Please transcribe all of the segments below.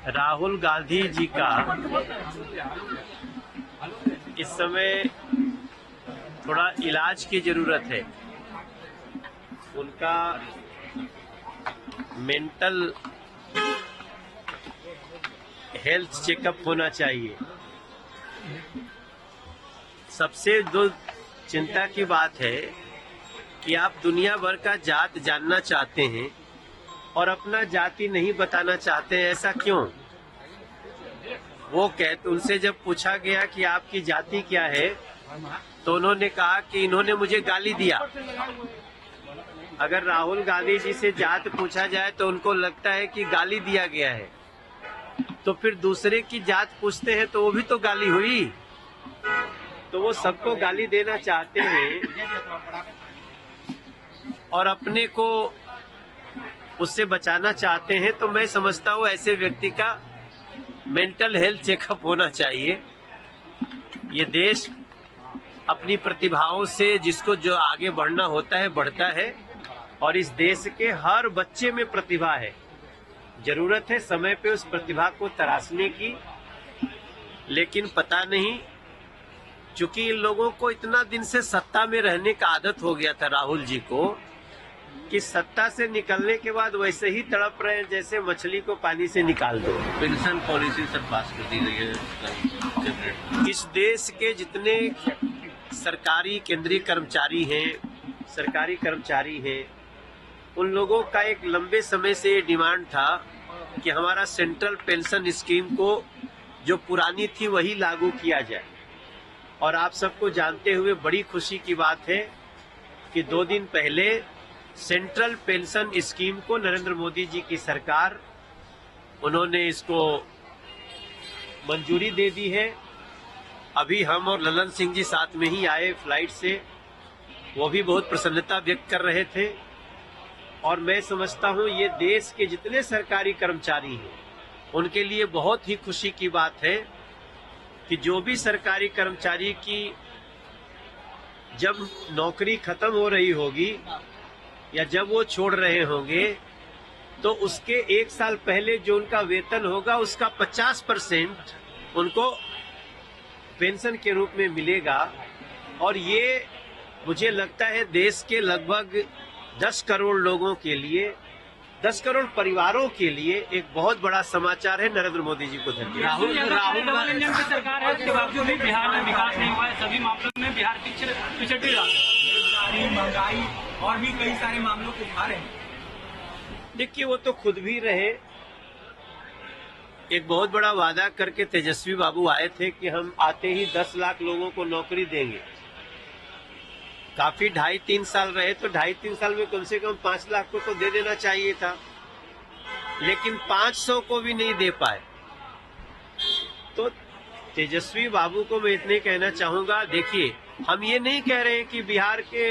राहुल गांधी जी का इस समय थोड़ा इलाज की जरूरत है। उनका मेंटल हेल्थ चेकअप होना चाहिए। सबसे जो चिंता की बात है कि आप दुनिया भर का जात जानना चाहते हैं और अपना जाति नहीं बताना चाहते हैं, ऐसा क्यों? वो कहते, उनसे जब पूछा गया कि आपकी जाति क्या है, तो उन्होंने कहा कि इन्होंने मुझे गाली दिया। अगर राहुल गांधी जी से जात पूछा जाए तो उनको लगता है कि गाली दिया गया है, तो फिर दूसरे की जात पूछते हैं तो वो भी तो गाली हुई। तो वो सबको गाली देना चाहते हैं और अपने को उससे बचाना चाहते हैं। तो मैं समझता हूँ ऐसे व्यक्ति का मेंटल हेल्थ चेकअप होना चाहिए। ये देश अपनी प्रतिभाओं से जिसको जो आगे बढ़ना होता है बढ़ता है, और इस देश के हर बच्चे में प्रतिभा है। जरूरत है समय पे उस प्रतिभा को तराशने की, लेकिन पता नहीं, चूंकि इन लोगों को इतना दिन से सत्ता में रहने का आदत हो गया था राहुल जी को, कि सत्ता से निकलने के बाद वैसे ही तड़प रहे हैं जैसे मछली को पानी से निकाल दो। पेंशन पॉलिसी सर पास कर दी गई है। इस देश के जितने सरकारी केंद्रीय कर्मचारी हैं, उन लोगों का एक लंबे समय से ये डिमांड था कि हमारा सेंट्रल पेंशन स्कीम को जो पुरानी थी वही लागू किया जाए। और आप सबको जानते हुए बड़ी खुशी की बात है कि 2 दिन पहले सेंट्रल पेंशन स्कीम को नरेंद्र मोदी जी की सरकार, उन्होंने इसको मंजूरी दे दी है। अभी हम और ललन सिंह जी साथ में ही आए फ्लाइट से, वो भी बहुत प्रसन्नता व्यक्त कर रहे थे। और मैं समझता हूँ ये देश के जितने सरकारी कर्मचारी हैं उनके लिए बहुत ही खुशी की बात है कि जो भी सरकारी कर्मचारी की जब नौकरी खत्म हो रही होगी या जब वो छोड़ रहे होंगे, तो उसके 1 साल पहले जो उनका वेतन होगा उसका 50% उनको पेंशन के रूप में मिलेगा। और ये मुझे लगता है देश के लगभग 10 करोड़ लोगों के लिए, 10 करोड़ परिवारों के लिए एक बहुत बड़ा समाचार है। नरेंद्र मोदी जी को धन्यवाद। राहुल की सरकार है, उसके बावजूद भी बिहार में विकास नहीं हुआ है। सभी मामलों में बिहार पिछड़ रहा है। बेरोजगारी, महंगाई और भी कई सारे मामलों को उठा रहे हैं। देखिए, वो तो खुद भी रहे। एक बहुत बड़ा वादा करके तेजस्वी बाबू आए थे कि हम आते ही 10 लाख लोगों को नौकरी देंगे। काफी 2.5-3 साल रहे, तो 2.5-3 साल में कम से कम 5 लाख को तो दे देना चाहिए था, लेकिन 500 को भी नहीं दे पाए। तो तेजस्वी बाबू को मैं इतने कहना चाहूंगा, देखिए, हम ये नहीं कह रहे हैं कि बिहार के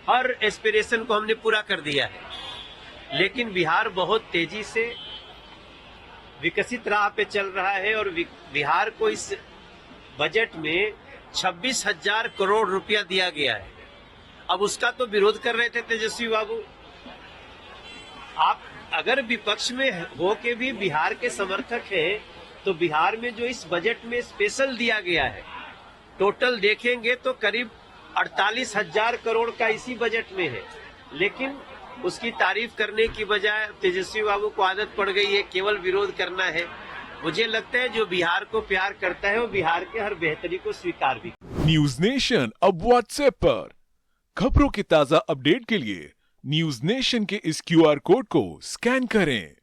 हर एस्पिरेशन को हमने पूरा कर दिया है, लेकिन बिहार बहुत तेजी से विकसित राह पे चल रहा है। और बिहार को इस बजट में 26,000 करोड़ रुपया दिया गया है। अब उसका तो विरोध कर रहे थे तेजस्वी बाबू। आप अगर विपक्ष में हो के भी बिहार के समर्थक हैं, तो बिहार में जो इस बजट में स्पेशल दिया गया है, टोटल देखेंगे तो करीब 48,000 करोड़ का इसी बजट में है। लेकिन उसकी तारीफ करने की बजाय तेजस्वी बाबू को आदत पड़ गई है केवल विरोध करना है। मुझे लगता है जो बिहार को प्यार करता है वो बिहार के हर बेहतरी को स्वीकार भी। न्यूज नेशन अब व्हाट्सएप पर खबरों के ताजा अपडेट के लिए न्यूज नेशन के इस QR कोड को स्कैन करें।